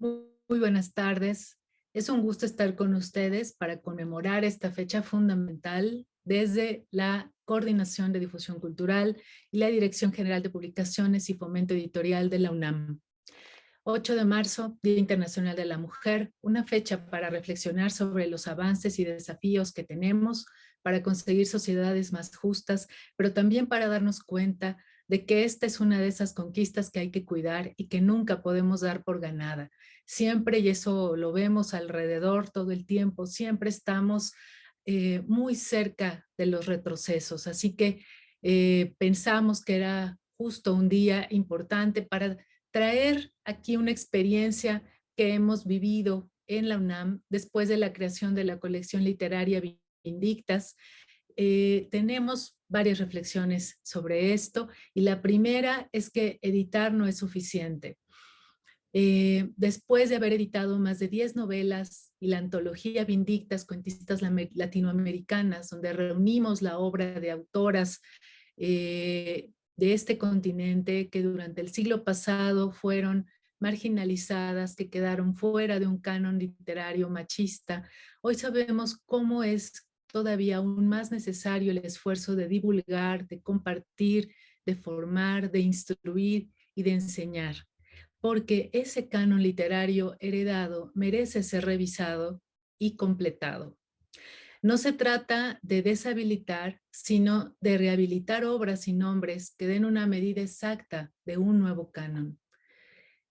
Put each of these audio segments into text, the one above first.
Muy buenas tardes. Es un gusto estar con ustedes para conmemorar esta fecha fundamental desde la Coordinación de Difusión Cultural y la Dirección General de Publicaciones y Fomento Editorial de la UNAM. 8 de marzo, Día Internacional de la Mujer, una fecha para reflexionar sobre los avances y desafíos que tenemos para conseguir sociedades más justas, pero también para darnos cuenta de que esta es una de esas conquistas que hay que cuidar y que nunca podemos dar por ganada. Siempre, y eso lo vemos alrededor todo el tiempo, siempre estamos muy cerca de los retrocesos. Así que pensamos que era justo un día importante para traer aquí una experiencia que hemos vivido en la UNAM después de la creación de la colección literaria Vindictas. Tenemos varias reflexiones sobre esto y la primera es que editar no es suficiente. Después de haber editado más de 10 novelas y la antología Vindictas, cuentistas latinoamericanas, donde reunimos la obra de autoras de este continente que durante el siglo pasado fueron marginalizadas, que quedaron fuera de un canon literario machista. Hoy sabemos cómo es todavía aún más necesario el esfuerzo de divulgar, de compartir, de formar, de instruir y de enseñar, porque ese canon literario heredado merece ser revisado y completado. No se trata de deshabilitar, sino de rehabilitar obras y nombres que den una medida exacta de un nuevo canon.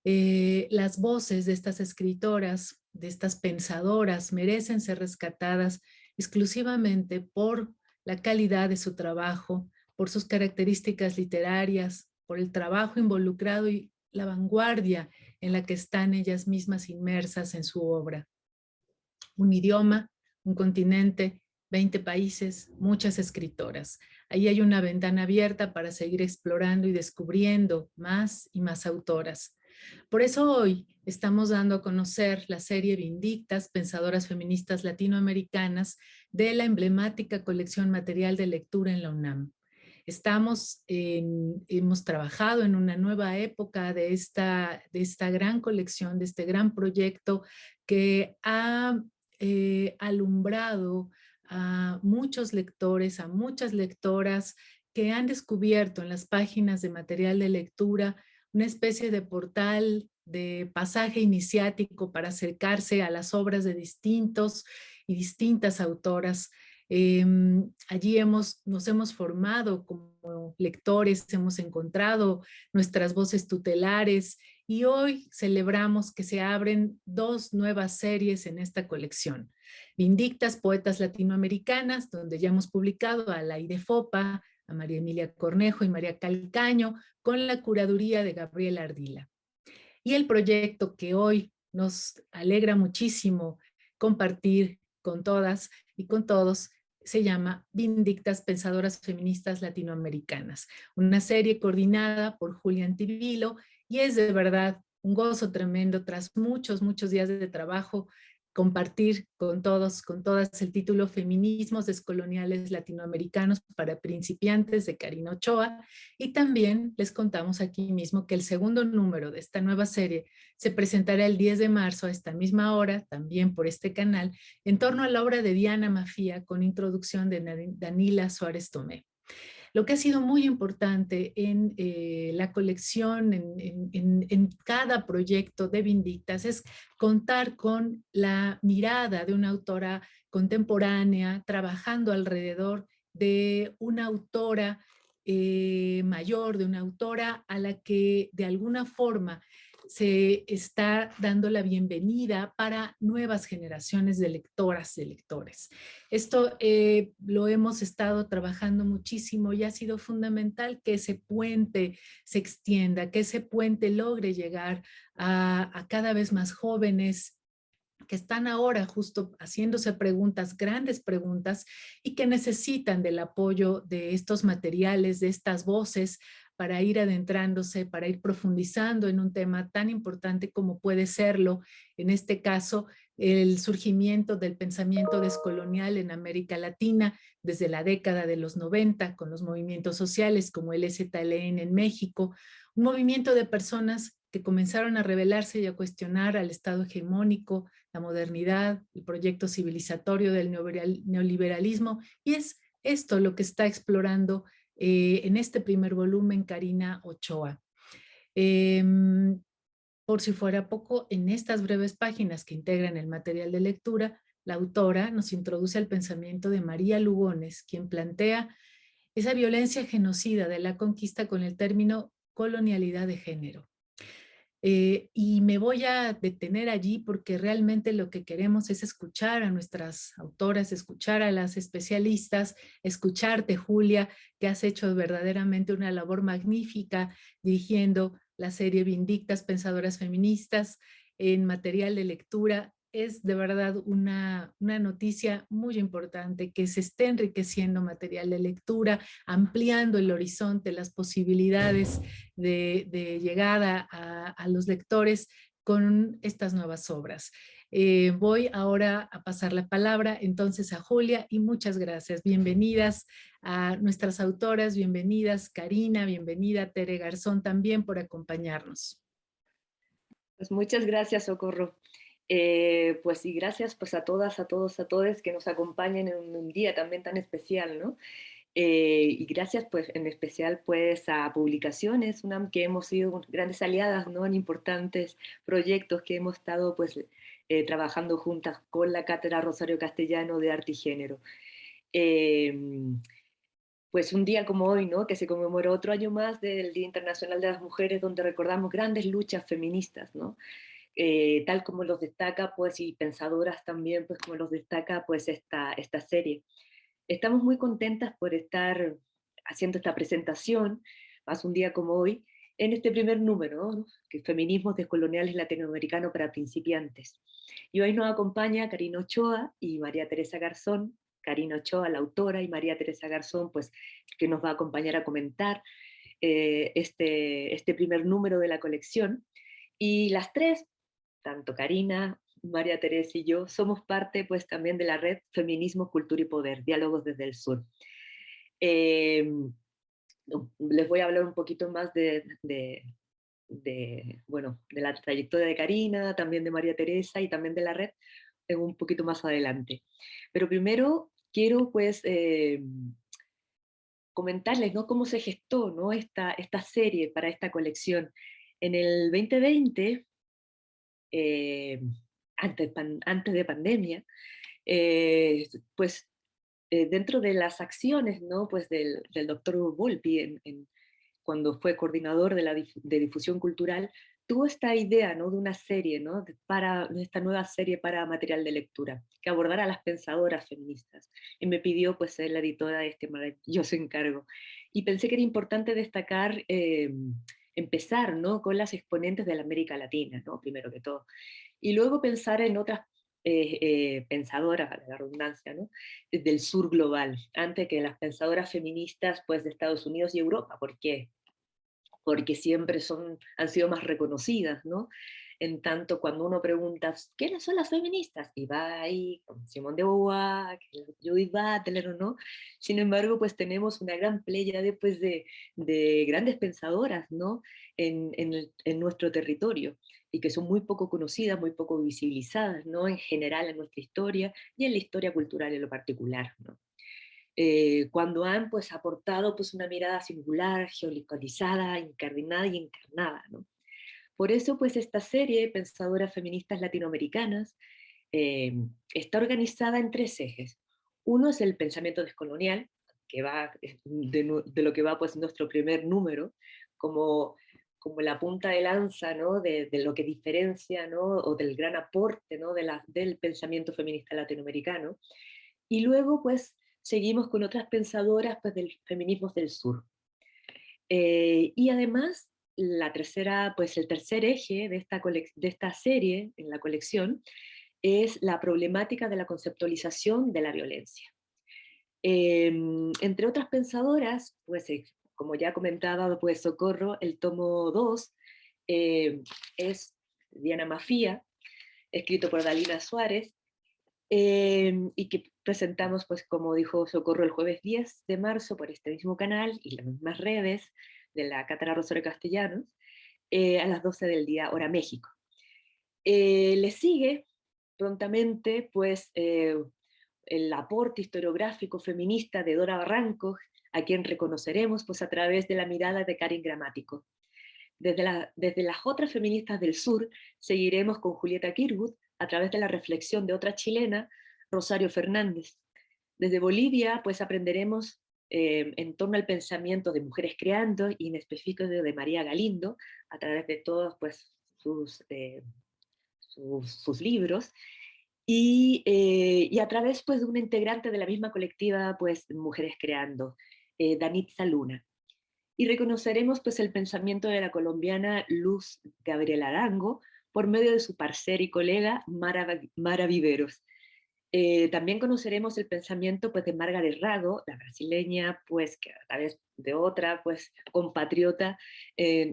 Las voces de estas escritoras, de estas pensadoras, merecen ser rescatadas exclusivamente por la calidad de su trabajo, por sus características literarias, por el trabajo involucrado y la vanguardia en la que están ellas mismas inmersas en su obra. Un idioma, un continente, 20 países, muchas escritoras. Ahí hay una ventana abierta para seguir explorando y descubriendo más y más autoras. Por eso hoy estamos dando a conocer la serie Vindictas, pensadoras feministas latinoamericanas, de la emblemática colección material de lectura en la UNAM. Hemos trabajado en una nueva época de esta gran colección, de este gran proyecto que ha alumbrado a muchos lectores, a muchas lectoras que han descubierto en las páginas de material de lectura una especie de portal de pasaje iniciático para acercarse a las obras de distintos y distintas autoras. Allí nos hemos formado como lectores, hemos encontrado nuestras voces tutelares y hoy celebramos que se abren dos nuevas series en esta colección. Vindictas, Poetas Latinoamericanas, donde ya hemos publicado a Laide Fopa, a María Emilia Cornejo y María Calcaño, con la curaduría de Gabriela Ardila. Y el proyecto que hoy nos alegra muchísimo compartir con todas y con todos se llama Vindictas, Pensadoras Feministas Latinoamericanas, una serie coordinada por Julián Tivilo y es de verdad un gozo tremendo tras muchos días de trabajo compartir con todos, con todas el título Feminismos Descoloniales Latinoamericanos para Principiantes de Karina Ochoa. Y también les contamos aquí mismo que el segundo número de esta nueva serie se presentará el 10 de marzo a esta misma hora, también por este canal, en torno a la obra de Diana Mafía con introducción de Danila Suárez Tomé. Lo que ha sido muy importante en la colección, en cada proyecto de Vindictas, es contar con la mirada de una autora contemporánea, trabajando alrededor de una autora mayor, de una autora a la que de alguna forma se está dando la bienvenida para nuevas generaciones de lectoras, de lectores. Esto lo hemos estado trabajando muchísimo y ha sido fundamental que ese puente se extienda, que ese puente logre llegar a cada vez más jóvenes que están ahora justo haciéndose preguntas, grandes preguntas, y que necesitan del apoyo de estos materiales, de estas voces, para ir adentrándose, para ir profundizando en un tema tan importante como puede serlo, en este caso, el surgimiento del pensamiento descolonial en América Latina desde la década de los 90, con los movimientos sociales como el EZLN en México, un movimiento de personas que comenzaron a rebelarse y a cuestionar al Estado hegemónico, la modernidad, el proyecto civilizatorio del neoliberalismo, y es esto lo que está explorando en este primer volumen Karina Ochoa. Por si fuera poco, en estas breves páginas que integran el material de lectura, la autora nos introduce al pensamiento de María Lugones, quien plantea esa violencia genocida de la conquista con el término colonialidad de género. Y me voy a detener allí porque realmente lo que queremos es escuchar a nuestras autoras, escuchar a las especialistas, escucharte, Julia, que has hecho verdaderamente una labor magnífica dirigiendo la serie Vindictas, Pensadoras Feministas en material de lectura. Es de verdad una noticia muy importante que se esté enriqueciendo material de lectura, ampliando el horizonte, las posibilidades de llegada a los lectores con estas nuevas obras. Voy ahora a pasar la palabra entonces a Julia y muchas gracias. Bienvenidas a nuestras autoras, bienvenidas Karina, bienvenida Tere Garzón también por acompañarnos. Pues muchas gracias, Socorro. Pues y gracias pues a todas, a todos, a todes que nos acompañen en un día también tan especial, ¿no? Y gracias pues en especial pues a Publicaciones, UNAM, que hemos sido grandes aliadas, ¿no? En importantes proyectos que hemos estado pues trabajando juntas con la Cátedra Rosario Castellano de Arte y Género. Pues un día como hoy, ¿no? Que se conmemoró otro año más del Día Internacional de las Mujeres, donde recordamos grandes luchas feministas, ¿no? Tal como los destaca, pues, y pensadoras también, pues, como los destaca, pues, esta serie. Estamos muy contentas por estar haciendo esta presentación, más un día como hoy, en este primer número, ¿no? Que Feminismos descoloniales latinoamericanos para principiantes. Y hoy nos acompaña Karina Ochoa y María Teresa Garzón. Karina Ochoa, la autora, y María Teresa Garzón, pues, que nos va a acompañar a comentar este primer número de la colección. Y las tres, tanto Karina, María Teresa y yo, somos parte pues también de la red Feminismo, Cultura y Poder, Diálogos desde el Sur. Eh, Les voy a hablar un poquito más bueno, de la trayectoria de Karina, también de María Teresa y también de la red, un poquito más adelante. Pero primero quiero pues comentarles, ¿no? Cómo se gestó, ¿no? esta serie para esta colección. En el 2020, eh, antes de pandemia, pues dentro de las acciones, ¿no? Pues del doctor Volpi, cuando fue coordinador de difusión cultural, tuvo esta idea, ¿no? De una serie, ¿no? De esta nueva serie para material de lectura, que abordara a las pensadoras feministas. Y me pidió pues ser la editora de este maravilloso encargo. Y pensé que era importante destacar, empezar, ¿no? Con las exponentes de la América Latina, ¿no? Primero que todo. Y luego pensar en otras pensadoras, a la redundancia, ¿no? Del sur global, antes que las pensadoras feministas pues, de Estados Unidos y Europa. ¿Por qué? Porque siempre han sido más reconocidas, ¿no? En tanto, cuando uno pregunta, ¿quiénes son las feministas? Y va ahí con Simone de Beauvoir, Judith Butler, ¿no? Sin embargo, pues tenemos una gran pléyade pues, de grandes pensadoras, ¿no? En nuestro territorio, y que son muy poco conocidas, muy poco visibilizadas, ¿no? En general en nuestra historia y en la historia cultural en lo particular, ¿no? Cuando han pues, aportado pues, una mirada singular, geolocalizada, incardinada y encarnada, ¿no? Por eso pues, esta serie, Pensadoras Feministas Latinoamericanas, eh, está organizada en tres ejes. Uno es el pensamiento descolonial, que va de lo que va pues, nuestro primer número, como la punta de lanza, ¿no? de lo que diferencia, ¿no? O del gran aporte, ¿no? Del pensamiento feminista latinoamericano. Y luego, pues, seguimos con otras pensadoras pues, del feminismo del sur. Y además, pues, el tercer eje de esta serie en la colección es la problemática de la conceptualización de la violencia. Entre otras pensadoras, pues, como ya comentaba, pues, Socorro, el tomo 2 es Diana Mafía, escrito por Dalila Suárez, y que presentamos, pues como dijo Socorro, el jueves 10 de marzo por este mismo canal y las mismas redes de la Cátedra Rosario Castellanos. a las 12 del día, hora México. Le sigue prontamente pues el aporte historiográfico feminista de Dora Barranco, a quien reconoceremos pues a través de la mirada de Karin Gramático. Desde las otras feministas del sur, seguiremos con Julieta Kirwood a través de la reflexión de otra chilena, Rosario Fernández. Desde Bolivia, pues aprenderemos en torno al pensamiento de Mujeres Creando, y en específico de María Galindo, a través de todos pues, sus libros, y a través pues, de una integrante de la misma colectiva, pues, Mujeres Creando, Danitza Luna. Y reconoceremos pues, el pensamiento de la colombiana Luz Gabriela Arango por medio de su parcera y colega Mara Viveros. También conoceremos el pensamiento pues, de Margaret Rago, la brasileña, pues, que a través de otra pues, compatriota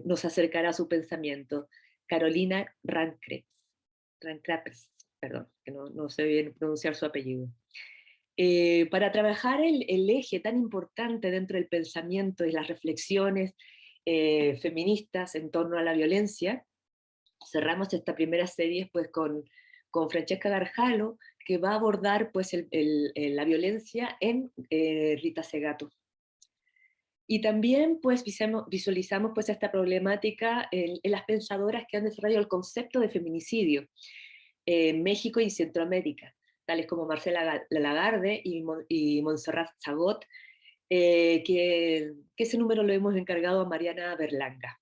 nos acercará a su pensamiento, Carolina Rancrapes, perdón, que no sé bien pronunciar su apellido. Para trabajar el eje tan importante dentro del pensamiento y las reflexiones feministas en torno a la violencia, cerramos esta primera serie pues, con Francesca Garjalo, que va a abordar pues, la violencia en Rita Segato. Y también pues, visualizamos pues, esta problemática en las pensadoras que han desarrollado el concepto de feminicidio en México y Centroamérica, tales como Marcela Lagarde y Montserrat Zagot, que ese número lo hemos encargado a Mariana Berlanga.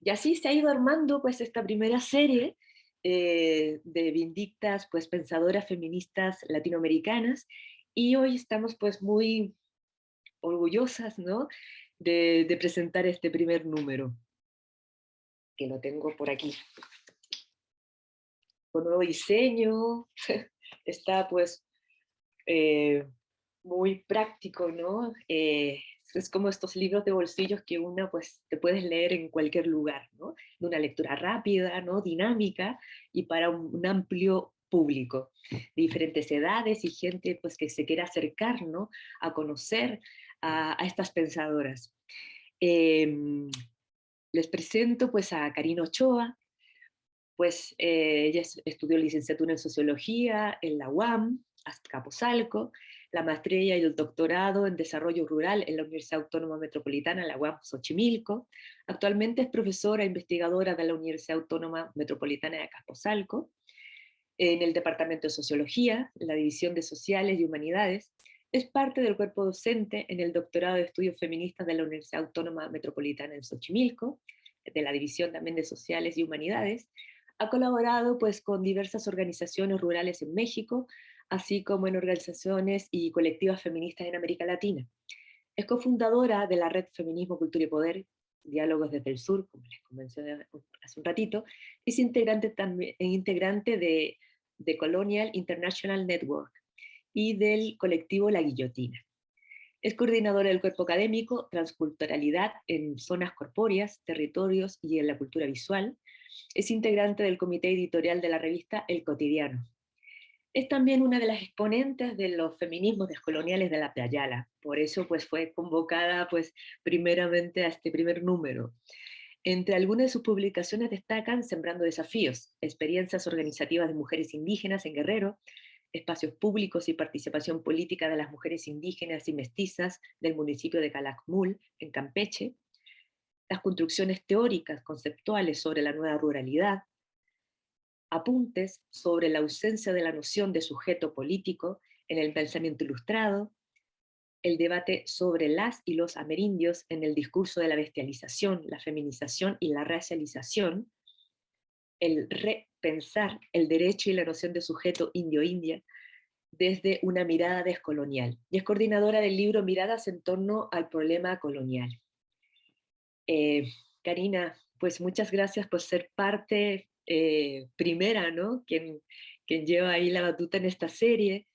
Y así se ha ido armando pues, esta primera serie de vindictas pues, pensadoras feministas latinoamericanas, y hoy estamos pues, muy orgullosas, ¿no?, de presentar este primer número, que lo tengo por aquí. Con nuevo diseño, está pues muy práctico, ¿no? Es como estos libros de bolsillos que uno pues te puedes leer en cualquier lugar, ¿no? De una lectura rápida, ¿no? Dinámica, y para un amplio público, de diferentes edades y gente pues que se quiera acercar, ¿no?, a conocer a estas pensadoras. Les presento pues a Karina Ochoa. Pues ella estudió licenciatura en Sociología en la UAM, Azcapotzalco, la maestría y el doctorado en Desarrollo Rural en la Universidad Autónoma Metropolitana, la UAM Xochimilco. Actualmente es profesora e investigadora de la Universidad Autónoma Metropolitana de Azcapotzalco, en el Departamento de Sociología, la División de Sociales y Humanidades. Es parte del cuerpo docente en el Doctorado de Estudios Feministas de la Universidad Autónoma Metropolitana en Xochimilco, de la División también de Sociales y Humanidades. Ha colaborado pues, con diversas organizaciones rurales en México, así como en organizaciones y colectivas feministas en América Latina. Es cofundadora de la red Feminismo, Cultura y Poder, Diálogos desde el Sur, como les mencioné hace un ratito, es integrante de Colonial International Network y del colectivo La Guillotina. Es coordinadora del cuerpo académico Transculturalidad en Zonas Corpóreas, Territorios y en la Cultura Visual. Es integrante del comité editorial de la revista El Cotidiano. Es también una de las exponentes de los feminismos descoloniales de la Playala. Por eso pues, fue convocada pues, primeramente a este primer número. Entre algunas de sus publicaciones destacan Sembrando Desafíos, experiencias organizativas de mujeres indígenas en Guerrero, espacios públicos y participación política de las mujeres indígenas y mestizas del municipio de Calakmul, en Campeche, las construcciones teóricas conceptuales sobre la nueva ruralidad, apuntes sobre la ausencia de la noción de sujeto político en el pensamiento ilustrado, el debate sobre las y los amerindios en el discurso de la bestialización, la feminización y la racialización, el repensar el derecho y la noción de sujeto indio-india desde una mirada descolonial, y es coordinadora del libro Miradas en torno al problema colonial. Karina, pues muchas gracias por ser parte primera, ¿no?, quien lleva ahí la batuta en esta serie.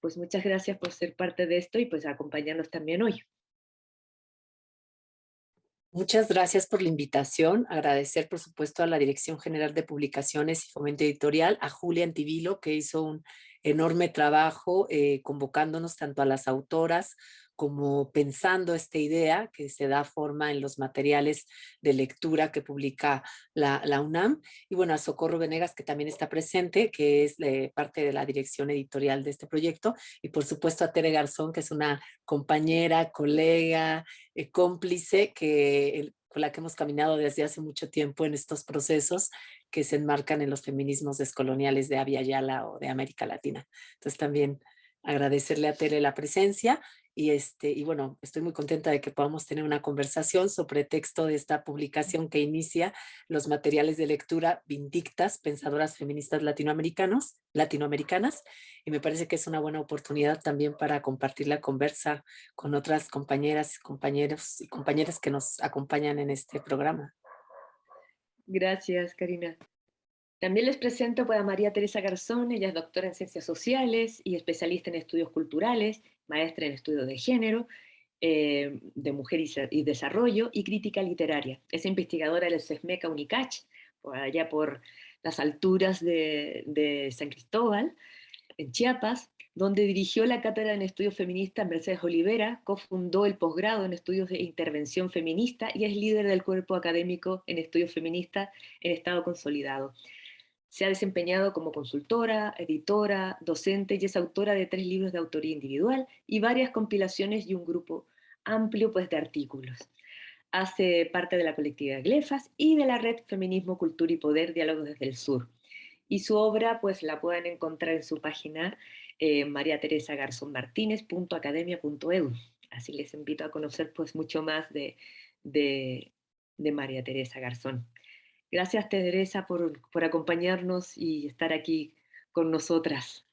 Pues muchas gracias por ser parte de esto y pues acompañarnos también hoy. Muchas gracias por la invitación. Agradecer, por supuesto, a la Dirección General de Publicaciones y Fomento Editorial, a Julia Antivilo, que hizo un enorme trabajo convocándonos tanto a las autoras como pensando esta idea que se da forma en los materiales de lectura que publica la UNAM. Y bueno, a Socorro Venegas, que también está presente, que es parte de la dirección editorial de este proyecto, y por supuesto a Tere Garzón, que es una compañera, colega, cómplice, con la que hemos caminado desde hace mucho tiempo en estos procesos que se enmarcan en los feminismos descoloniales de Abya Yala o de América Latina. Entonces también agradecerle a Tere la presencia y bueno, estoy muy contenta de que podamos tener una conversación sobre texto de esta publicación que inicia los materiales de lectura Vindictas, pensadoras feministas latinoamericanas, y me parece que es una buena oportunidad también para compartir la conversa con otras compañeras, compañeros y compañeras que nos acompañan en este programa. Gracias, Karina. También les presento pues, a María Teresa Garzón. Ella es doctora en Ciencias Sociales y especialista en estudios culturales, maestra en estudios de género, de mujer y desarrollo y crítica literaria. Es investigadora del CESMECA UNICACH, por allá por las alturas de San Cristóbal, en Chiapas, donde dirigió la cátedra en estudios feministas Mercedes Olivera, cofundó el posgrado en estudios de intervención feminista y es líder del cuerpo académico en estudios feministas en estado consolidado. Se ha desempeñado como consultora, editora, docente y es autora de 3 libros de autoría individual y varias compilaciones y un grupo amplio pues, de artículos. Hace parte de la colectividad Glefas y de la red Feminismo, Cultura y Poder, Diálogos desde el Sur. Y su obra pues la pueden encontrar en su página mariateresagarzonmartinez.academia.edu. Así les invito a conocer pues mucho más de María Teresa Garzón. Gracias, Teresa, por acompañarnos y estar aquí con nosotras.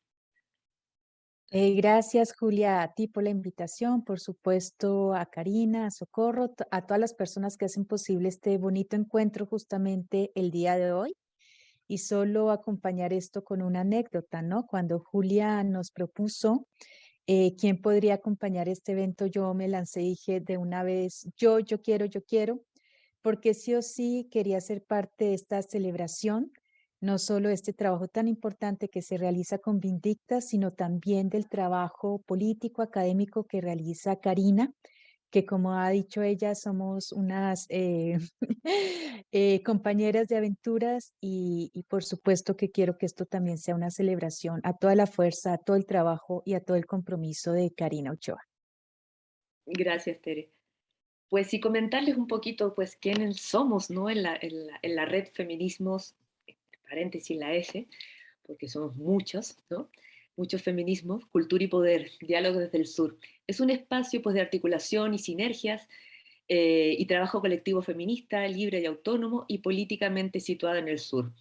Gracias, Julia, a ti por la invitación, por supuesto a Karina, a Socorro, a todas las personas que hacen posible este bonito encuentro justamente el día de hoy. Y solo acompañar esto con una anécdota, ¿no? Cuando Julia nos propuso quién podría acompañar este evento, yo me lancé y dije de una vez, yo quiero, porque sí o sí quería ser parte de esta celebración, no solo este trabajo tan importante que se realiza con Vindicta, sino también del trabajo político, académico que realiza Karina, que como ha dicho ella, somos unas compañeras de aventuras y por supuesto que quiero que esto también sea una celebración a toda la fuerza, a todo el trabajo y a todo el compromiso de Karina Ochoa. Gracias, Tere. Pues y comentarles un poquito, pues, quiénes somos, ¿no? En la red Feminismos, paréntesis la S, porque somos muchos, ¿no? Muchos feminismos, cultura y poder, diálogo desde el sur. Es un espacio, pues, de articulación y sinergias y trabajo colectivo feminista, libre y autónomo y políticamente situado en el sur,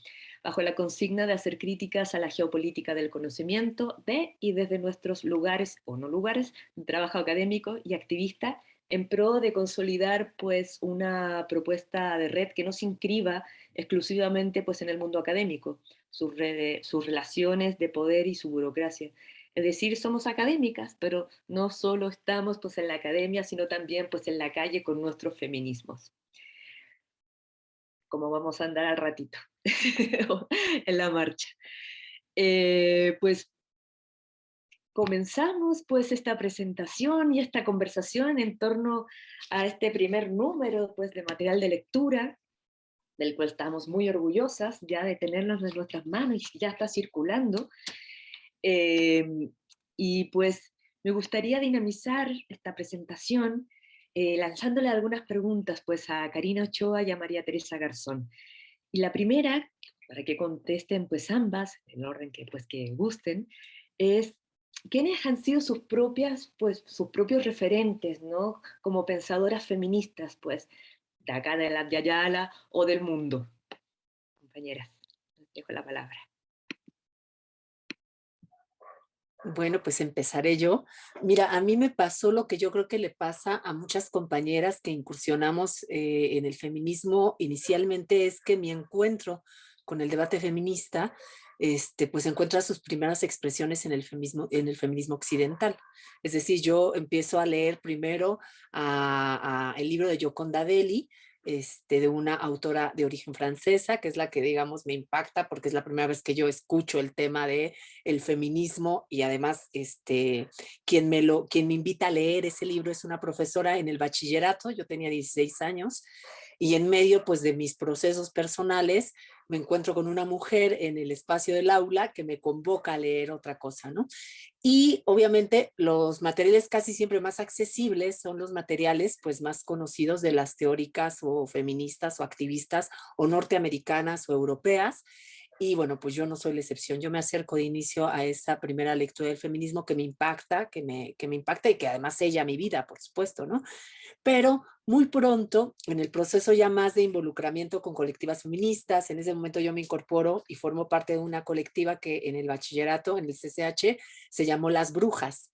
bajo la consigna de hacer críticas a la geopolítica del conocimiento de y desde nuestros lugares o no lugares de trabajo académico y activista en pro de consolidar pues una propuesta de red que no se inscriba exclusivamente pues en el mundo académico, sus relaciones de poder y su burocracia. Es decir, somos académicas, pero no solo estamos pues en la academia, sino también pues en la calle con nuestros feminismos. Como vamos a andar al ratito en la marcha. Pues comenzamos pues esta presentación y esta conversación en torno a este primer número pues de material de lectura, del cual estamos muy orgullosas ya de tenernos en nuestras manos y ya está circulando. Y pues me gustaría dinamizar esta presentación lanzándole algunas preguntas pues a Karina Ochoa y a María Teresa Garzón. Y la primera, para que contesten pues ambas, en el orden que pues que gusten, es ¿quiénes han sido sus propios referentes, ¿no? Como pensadoras feministas, pues, de acá de la Yayala o del mundo? Compañeras, les dejo la palabra. Bueno, pues empezaré yo. Mira, a mí me pasó lo que yo creo que le pasa a muchas compañeras que incursionamos en el feminismo inicialmente, es que mi encuentro con el debate feminista, pues encuentra sus primeras expresiones en el feminismo occidental. Es decir, yo empiezo a leer primero el libro de Yoconda Belli, de una autora de origen francesa, que es la que, digamos, me impacta porque es la primera vez que yo escucho el tema de el feminismo y además quien me invita a leer ese libro es una profesora en el bachillerato, yo tenía 16 años y en medio pues de mis procesos personales me encuentro con una mujer en el espacio del aula que me convoca a leer otra cosa, ¿no? Y obviamente los materiales casi siempre más accesibles son los materiales pues más conocidos de las teóricas o feministas o activistas o norteamericanas o europeas. Y bueno, pues yo no soy la excepción. Yo me acerco de inicio a esa primera lectura del feminismo que me impacta, que me impacta y que además sella mi vida, por supuesto, ¿no? Pero muy pronto, en el proceso ya más de involucramiento con colectivas feministas, en ese momento yo me incorporo y formo parte de una colectiva que en el bachillerato, en el CCH, se llamó Las Brujas.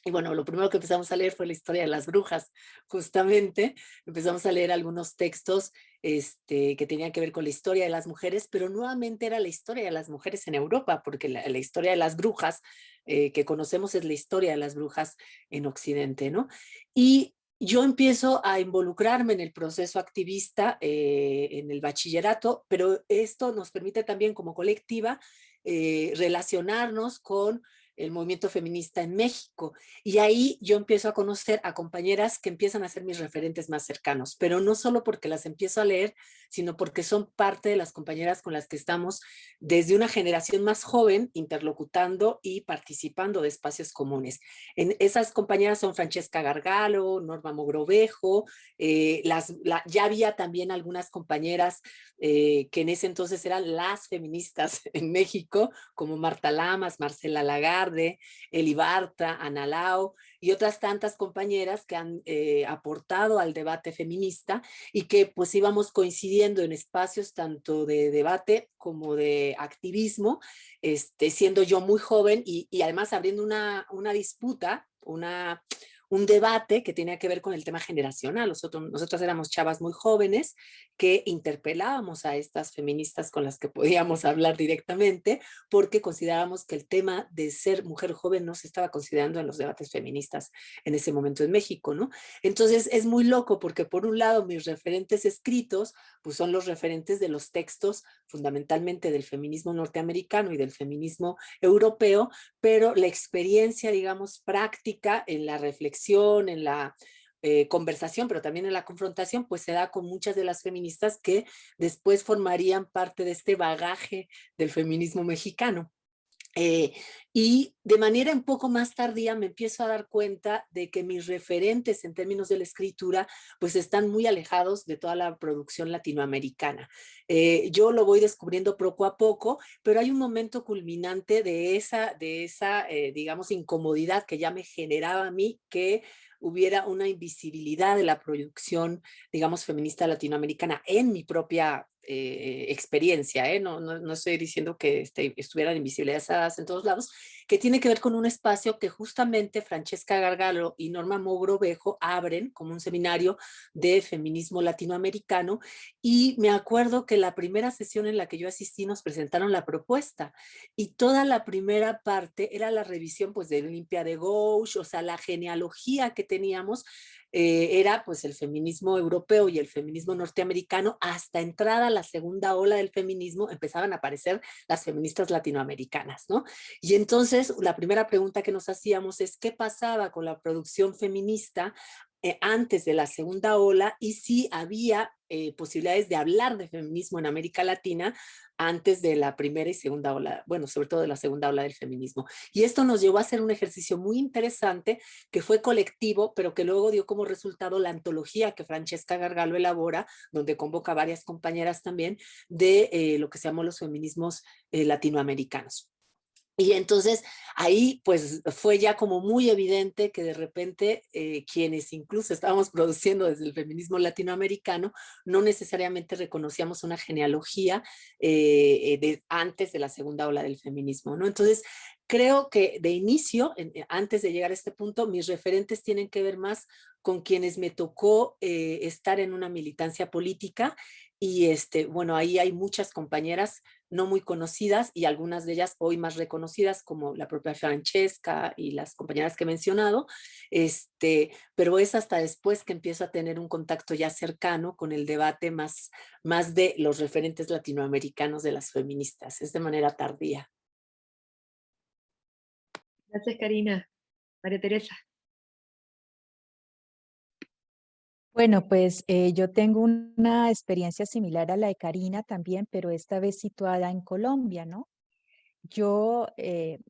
Y bueno, lo primero que empezamos a leer fue la historia de las brujas, justamente. Empezamos a leer algunos textos que tenían que ver con la historia de las mujeres, pero nuevamente era la historia de las mujeres en Europa, porque la historia de las brujas que conocemos es la historia de las brujas en Occidente, ¿no? Y yo empiezo a involucrarme en el proceso activista en el bachillerato, pero esto nos permite también como colectiva relacionarnos con el movimiento feminista en México. Y ahí yo empiezo a conocer a compañeras que empiezan a ser mis referentes más cercanos, pero no solo porque las empiezo a leer, sino porque son parte de las compañeras con las que estamos desde una generación más joven interlocutando y participando de espacios comunes. En esas compañeras son Francesca Gargalo, Norma Mogrovejo, ya había también algunas compañeras que en ese entonces eran las feministas en México, como Marta Lamas, Marcela Lagarde, Eli Barta, Ana Lao y otras tantas compañeras que han aportado al debate feminista y que pues íbamos coincidiendo en espacios tanto de debate como de activismo, siendo yo muy joven y además abriendo una disputa, un debate que tenía que ver con el tema generacional. Nosotros éramos chavas muy jóvenes que interpelábamos a estas feministas con las que podíamos hablar directamente porque considerábamos que el tema de ser mujer joven no se estaba considerando en los debates feministas en ese momento en México, ¿no? Entonces es muy loco porque por un lado mis referentes escritos pues son los referentes de los textos fundamentalmente del feminismo norteamericano y del feminismo europeo, pero la experiencia, digamos, práctica en la reflexión, en la conversación, pero también en la confrontación, pues se da con muchas de las feministas que después formarían parte de este bagaje del feminismo mexicano. Eh, y de manera un poco más tardía me empiezo a dar cuenta de que mis referentes en términos de la escritura pues están muy alejados de toda la producción latinoamericana. Yo lo voy descubriendo poco a poco, pero hay un momento culminante de esa digamos, incomodidad que ya me generaba a mí que hubiera una invisibilidad de la producción, digamos, feminista latinoamericana en mi propia experiencia, no estoy diciendo que estuvieran invisibilizadas en todos lados, que tiene que ver con un espacio que justamente Francesca Gargalo y Norma Mogrovejo abren como un seminario de feminismo latinoamericano y me acuerdo que la primera sesión en la que yo asistí nos presentaron la propuesta y toda la primera parte era la revisión pues de Olimpia de Gouges, o sea, la genealogía que teníamos era pues el feminismo europeo y el feminismo norteamericano. Hasta entrada la segunda ola del feminismo empezaban a aparecer las feministas latinoamericanas, ¿no? Y entonces la primera pregunta que nos hacíamos es ¿qué pasaba con la producción feminista antes de la segunda ola y si había posibilidades de hablar de feminismo en América Latina antes de la primera y segunda ola, bueno, sobre todo de la segunda ola del feminismo? Y esto nos llevó a hacer un ejercicio muy interesante que fue colectivo, pero que luego dio como resultado la antología que Francesca Gargalo elabora, donde convoca a varias compañeras también de lo que se llamó los feminismos latinoamericanos. Y entonces ahí pues fue ya como muy evidente que de repente quienes incluso estábamos produciendo desde el feminismo latinoamericano no necesariamente reconocíamos una genealogía antes de la segunda ola del feminismo, ¿no? Entonces creo que de inicio, antes de llegar a este punto, mis referentes tienen que ver más con quienes me tocó estar en una militancia política Y bueno, ahí hay muchas compañeras no muy conocidas y algunas de ellas hoy más reconocidas, como la propia Francesca y las compañeras que he mencionado, pero es hasta después que empiezo a tener un contacto ya cercano con el debate más de los referentes latinoamericanos de las feministas, es de manera tardía. Gracias, Karina. María Teresa. Bueno, pues yo tengo una experiencia similar a la de Karina también, pero esta vez situada en Colombia, ¿no?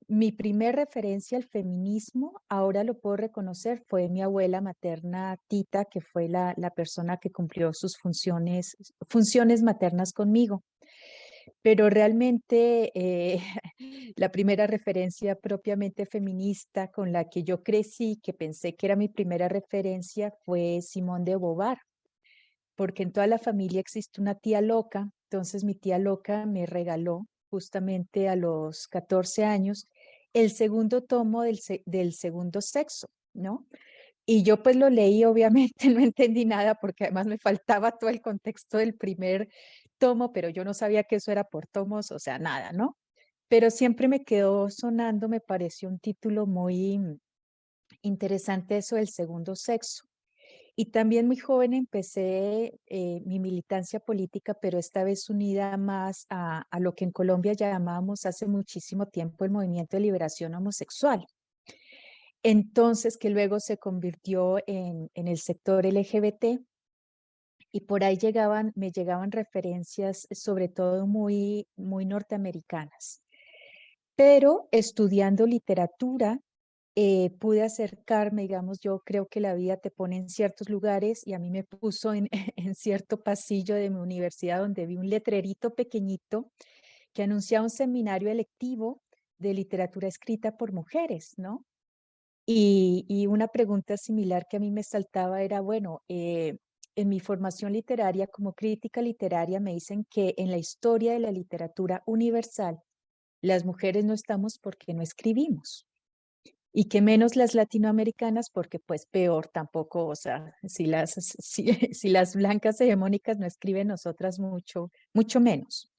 Mi primer referencia al feminismo, ahora lo puedo reconocer, fue mi abuela materna Tita, que fue la persona que cumplió sus funciones maternas conmigo. Pero realmente la primera referencia propiamente feminista con la que yo crecí, que pensé que era mi primera referencia, fue Simone de Beauvoir, porque en toda la familia existe una tía loca. Entonces mi tía loca me regaló justamente a los 14 años el segundo tomo del segundo sexo, ¿no? Y yo pues lo leí, obviamente no entendí nada porque además me faltaba todo el contexto del primer tomo, pero yo no sabía que eso era por tomos, o sea, nada, ¿no? Pero siempre me quedó sonando, me pareció un título muy interesante eso del segundo sexo. Y también muy joven empecé mi militancia política, pero esta vez unida más a lo que en Colombia llamábamos hace muchísimo tiempo el Movimiento de Liberación Homosexual. Entonces, que luego se convirtió en el sector LGBT, y por ahí me llegaban referencias sobre todo muy norteamericanas. Pero estudiando literatura, pude acercarme, digamos, yo creo que la vida te pone en ciertos lugares y a mí me puso en cierto pasillo de mi universidad donde vi un letrerito pequeñito que anunciaba un seminario electivo de literatura escrita por mujeres, ¿no? Y una pregunta similar que a mí me saltaba era, bueno, en mi formación literaria como crítica literaria me dicen que en la historia de la literatura universal las mujeres no estamos porque no escribimos y que menos las latinoamericanas porque pues peor tampoco, o sea, si las blancas hegemónicas no escriben, nosotras mucho menos.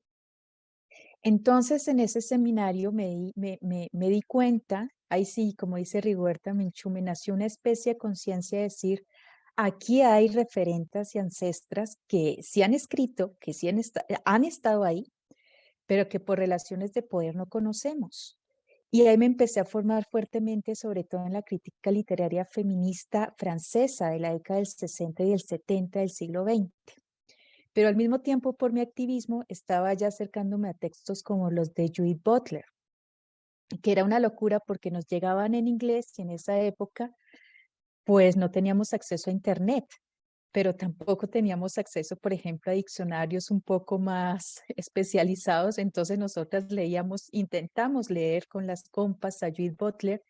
Entonces, en ese seminario me di cuenta, ahí sí, como dice Rigoberta Menchú, me nació una especie de conciencia de decir, aquí hay referentas y ancestras que sí han escrito, que sí han estado ahí, pero que por relaciones de poder no conocemos. Y ahí me empecé a formar fuertemente, sobre todo en la crítica literaria feminista francesa de la década del 60 y del 70 del siglo XX. Pero al mismo tiempo, por mi activismo, estaba ya acercándome a textos como los de Judith Butler, que era una locura porque nos llegaban en inglés y en esa época, pues no teníamos acceso a Internet, pero tampoco teníamos acceso, por ejemplo, a diccionarios un poco más especializados. Entonces nosotras intentamos leer con las compas a Judith Butler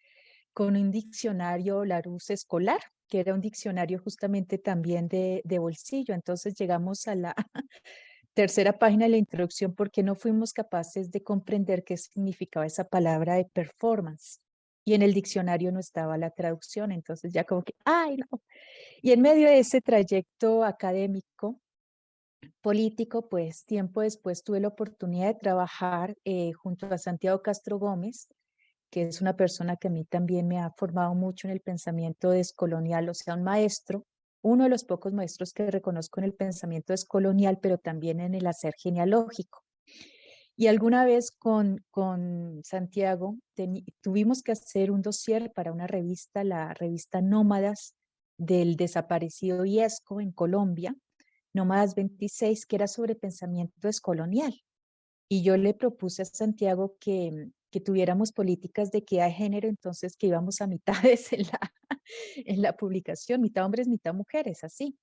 con un diccionario Larousse escolar, que era un diccionario justamente también de bolsillo. Entonces llegamos a la tercera página de la introducción porque no fuimos capaces de comprender qué significaba esa palabra de performance. Y en el diccionario no estaba la traducción, entonces ya como que, ¡ay, no! Y en medio de ese trayecto académico, político, pues tiempo después tuve la oportunidad de trabajar junto a Santiago Castro Gómez, que es una persona que a mí también me ha formado mucho en el pensamiento descolonial, o sea, un maestro, uno de los pocos maestros que reconozco en el pensamiento descolonial, pero también en el hacer genealógico. Y alguna vez con Santiago tuvimos que hacer un dossier para una revista, la revista Nómadas del desaparecido IESCO en Colombia, Nómadas 26, que era sobre pensamiento descolonial. Y yo le propuse a Santiago que tuviéramos políticas de equidad de género, entonces que íbamos a mitades en la publicación, mitad hombres, mitad mujeres, así.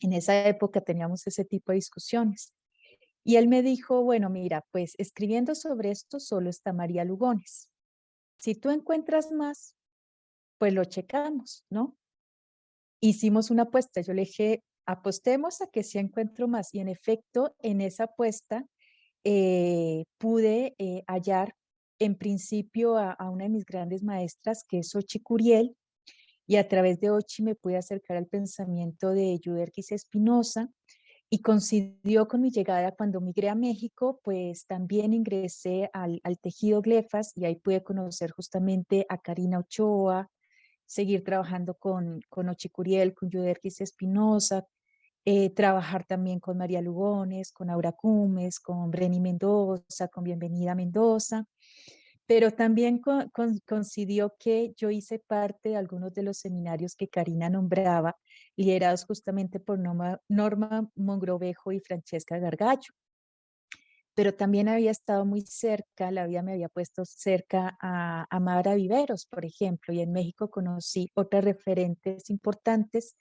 En esa época teníamos ese tipo de discusiones. Y él me dijo, bueno, mira, pues escribiendo sobre esto solo está María Lugones. Si tú encuentras más, pues lo checamos, ¿no? Hicimos una apuesta. Yo le dije, apostemos a que sí encuentro más. Y en efecto, en esa apuesta pude hallar en principio a una de mis grandes maestras, que es Ochi Curiel, y a través de Ochi me pude acercar al pensamiento de Yuderquis Espinosa, Y coincidió con mi llegada cuando migré a México, pues también ingresé al tejido Glefas y ahí pude conocer justamente a Karina Ochoa, seguir trabajando con Ochicuriel, con Yuderquis Espinosa, trabajar también con María Lugones, con Aura Cumes, con Breni Mendoza, con Bienvenida Mendoza, pero también coincidió que yo hice parte de algunos de los seminarios que Karina nombraba, liderados justamente por Norma Mongrovejo y Francesca Gargallo. Pero también había estado muy cerca, la vida me había puesto cerca a Mara Viveros, por ejemplo, y en México conocí otras referentes importantes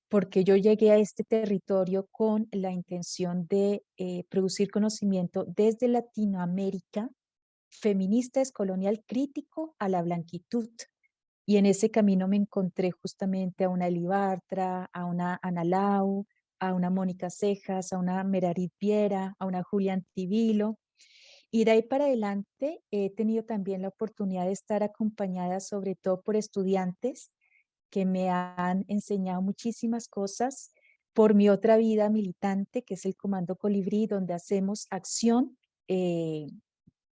porque yo llegué a este territorio con la intención de producir conocimiento desde Latinoamérica, feminista descolonial crítico a la blanquitud. Y en ese camino me encontré justamente a una Eli Bartra, a una Ana Lau, a una Mónica Cejas, a una Merarit Viera, a una Julián Tibilo. Y de ahí para adelante he tenido también la oportunidad de estar acompañada sobre todo por estudiantes que me han enseñado muchísimas cosas, por mi otra vida militante, que es el Comando Colibrí, donde hacemos acción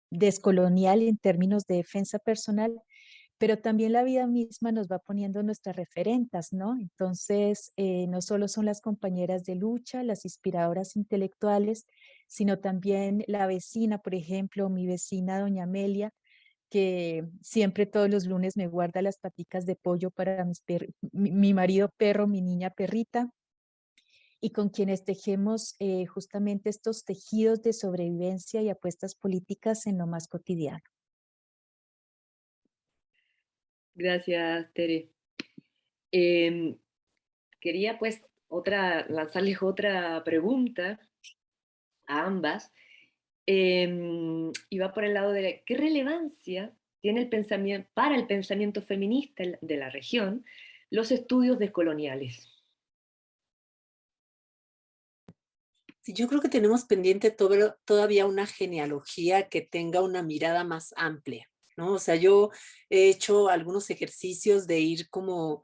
descolonial en términos de defensa personal, pero también la vida misma nos va poniendo nuestras referentas, ¿no? Entonces, no solo son las compañeras de lucha, las inspiradoras intelectuales, sino también la vecina, por ejemplo, mi vecina doña Amelia, que siempre todos los lunes me guarda las paticas de pollo para mi marido perro, mi niña perrita, y con quienes tejemos justamente estos tejidos de sobrevivencia y apuestas políticas en lo más cotidiano. Gracias, Tere. Em, Quería pues lanzarles otra pregunta a ambas. Y va por el lado de qué relevancia tiene el pensamiento, para el pensamiento feminista de la región los estudios descoloniales. Sí, yo creo que tenemos pendiente todavía una genealogía que tenga una mirada más amplia, ¿no? O sea, yo he hecho algunos ejercicios de ir como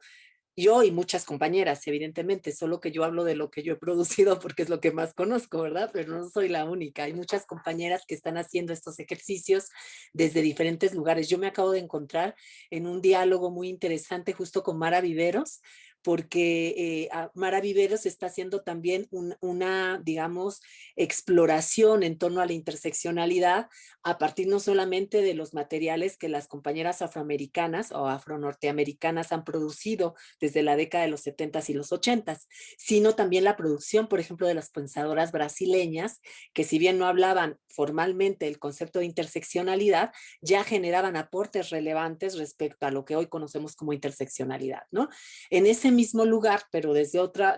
yo y muchas compañeras, evidentemente, solo que yo hablo de lo que yo he producido porque es lo que más conozco, ¿verdad? Pero no soy la única. Hay muchas compañeras que están haciendo estos ejercicios desde diferentes lugares. Yo me acabo de encontrar en un diálogo muy interesante justo con Mara Viveros, porque Mara Viveros está haciendo también una, digamos, exploración en torno a la interseccionalidad a partir no solamente de los materiales que las compañeras afroamericanas o afronorteamericanas han producido desde la década de los 70s y los 80s, sino también la producción, por ejemplo, de las pensadoras brasileñas, que si bien no hablaban formalmente del concepto de interseccionalidad, ya generaban aportes relevantes respecto a lo que hoy conocemos como interseccionalidad, ¿no? En ese mismo lugar, pero desde otra,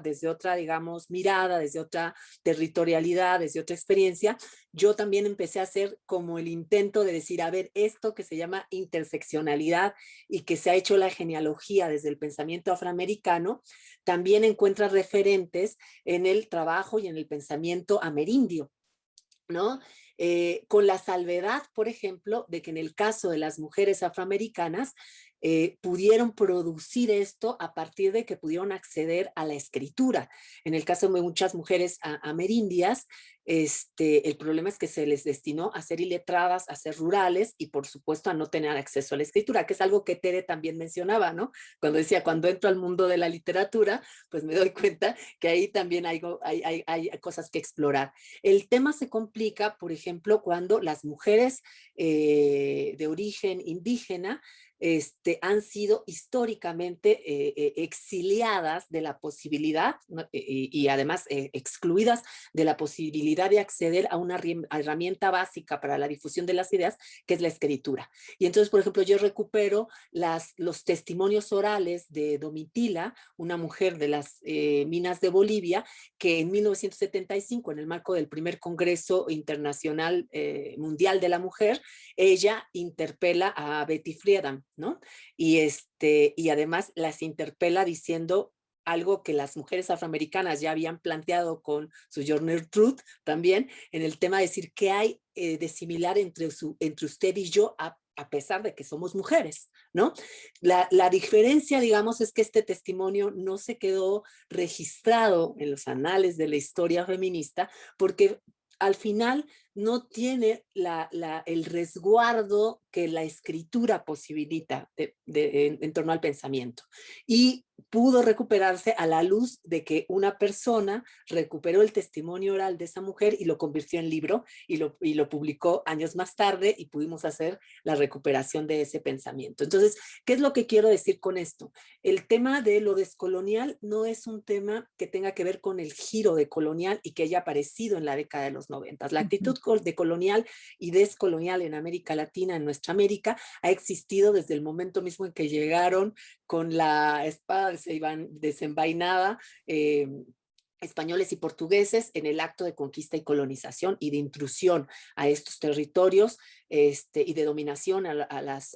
digamos, mirada, desde otra territorialidad, desde otra experiencia, yo también empecé a hacer como el intento de decir, a ver, esto que se llama interseccionalidad y que se ha hecho la genealogía desde el pensamiento afroamericano, también encuentra referentes en el trabajo y en el pensamiento amerindio, ¿no? Con la salvedad, por ejemplo, de que en el caso de las mujeres afroamericanas, pudieron producir esto a partir de que pudieron acceder a la escritura. En el caso de muchas mujeres amerindias, el problema es que se les destinó a ser iletradas, a ser rurales y por supuesto a no tener acceso a la escritura, que es algo que Tere también mencionaba, ¿no? Cuando decía, cuando entro al mundo de la literatura, pues me doy cuenta que ahí también hay cosas que explorar. El tema se complica, por ejemplo, cuando las mujeres de origen indígena han sido históricamente exiliadas de la posibilidad, ¿no? Y además excluidas de la posibilidad de acceder a una herramienta básica para la difusión de las ideas, que es la escritura. Y entonces, por ejemplo, yo recupero los testimonios orales de Domitila, una mujer de las minas de Bolivia, que en 1975, en el marco del primer Congreso Internacional Mundial de la Mujer, ella interpela a Betty Friedan, ¿no? Y además las interpela diciendo algo que las mujeres afroamericanas ya habían planteado con su Journal Truth también, en el tema de decir qué hay de similar entre usted y yo a pesar de que somos mujeres, ¿no? La diferencia, digamos, es que este testimonio no se quedó registrado en los anales de la historia feminista porque al final no tiene el resguardo que la escritura posibilita en torno al pensamiento. Y pudo recuperarse a la luz de que una persona recuperó el testimonio oral de esa mujer y lo convirtió en libro y lo publicó años más tarde y pudimos hacer la recuperación de ese pensamiento. Entonces, ¿qué es lo que quiero decir con esto? El tema de lo descolonial no es un tema que tenga que ver con el giro de colonial y que haya aparecido en la década de los 90. La actitud de colonial y descolonial en América Latina, en nuestra América, ha existido desde el momento mismo en que llegaron con la espada desenvainada, españoles y portugueses en el acto de conquista y colonización y de intrusión a estos territorios y de dominación a las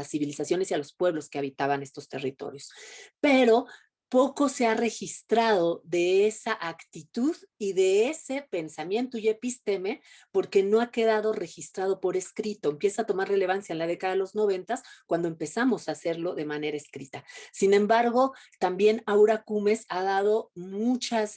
civilizaciones y a los pueblos que habitaban estos territorios. Pero poco se ha registrado de esa actitud y de ese pensamiento y episteme porque no ha quedado registrado por escrito. Empieza a tomar relevancia en la década de los 90 cuando empezamos a hacerlo de manera escrita. Sin embargo, también Aura Cumes ha dado muchas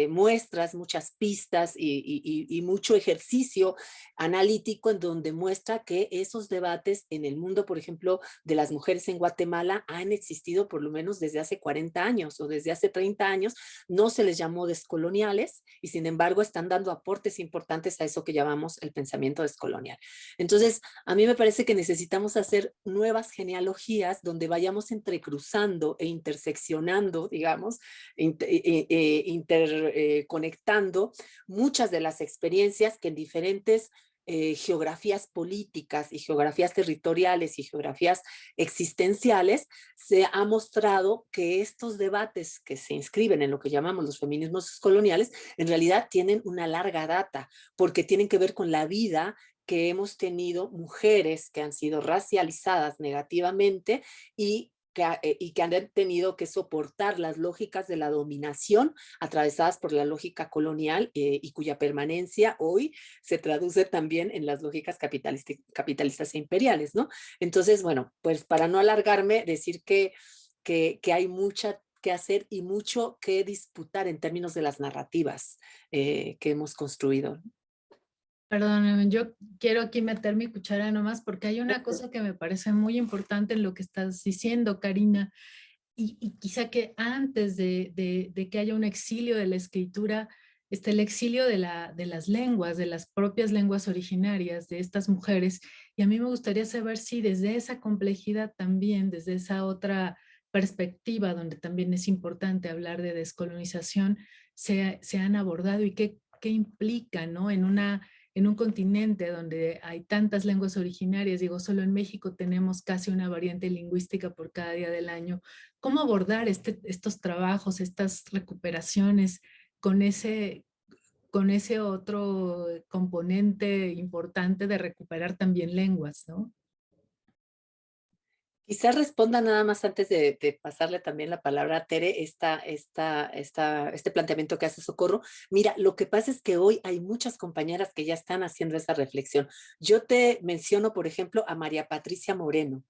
muestras, muchas pistas y mucho ejercicio analítico en donde muestra que esos debates en el mundo, por ejemplo, de las mujeres en Guatemala han existido por lo menos desde hace 40 años o desde hace 30 años, no se les llamó descoloniales y sin embargo están dando aportes importantes a eso que llamamos el pensamiento descolonial. Entonces, a mí me parece que necesitamos hacer nuevas genealogías donde vayamos entrecruzando e interseccionando, digamos, interconectando muchas de las experiencias que en diferentes geografías políticas y geografías territoriales y geografías existenciales, se ha mostrado que estos debates que se inscriben en lo que llamamos los feminismos coloniales, en realidad tienen una larga data, porque tienen que ver con la vida que hemos tenido mujeres que han sido racializadas negativamente y que han tenido que soportar las lógicas de la dominación atravesadas por la lógica colonial y cuya permanencia hoy se traduce también en las lógicas capitalistas e imperiales, ¿no? Entonces, bueno, pues para no alargarme, decir que hay mucha que hacer y mucho que disputar en términos de las narrativas que hemos construido. Perdóname, yo quiero aquí meter mi cuchara nomás porque hay una cosa que me parece muy importante en lo que estás diciendo, Karina, y quizá que antes de que haya un exilio de la escritura, está el exilio de las lenguas, de las propias lenguas originarias de estas mujeres. Y a mí me gustaría saber si desde esa complejidad también, desde esa otra perspectiva donde también es importante hablar de descolonización, se han abordado y qué implica, ¿no? En un continente donde hay tantas lenguas originarias, digo, solo en México tenemos casi una variante lingüística por cada día del año. ¿Cómo abordar estos trabajos, estas recuperaciones con ese otro componente importante de recuperar también lenguas, ¿no? Quizás responda nada más antes de pasarle también la palabra a Tere, este planteamiento que hace Socorro. Mira, lo que pasa es que hoy hay muchas compañeras que ya están haciendo esa reflexión. Yo te menciono, por ejemplo, a María Patricia Moreno.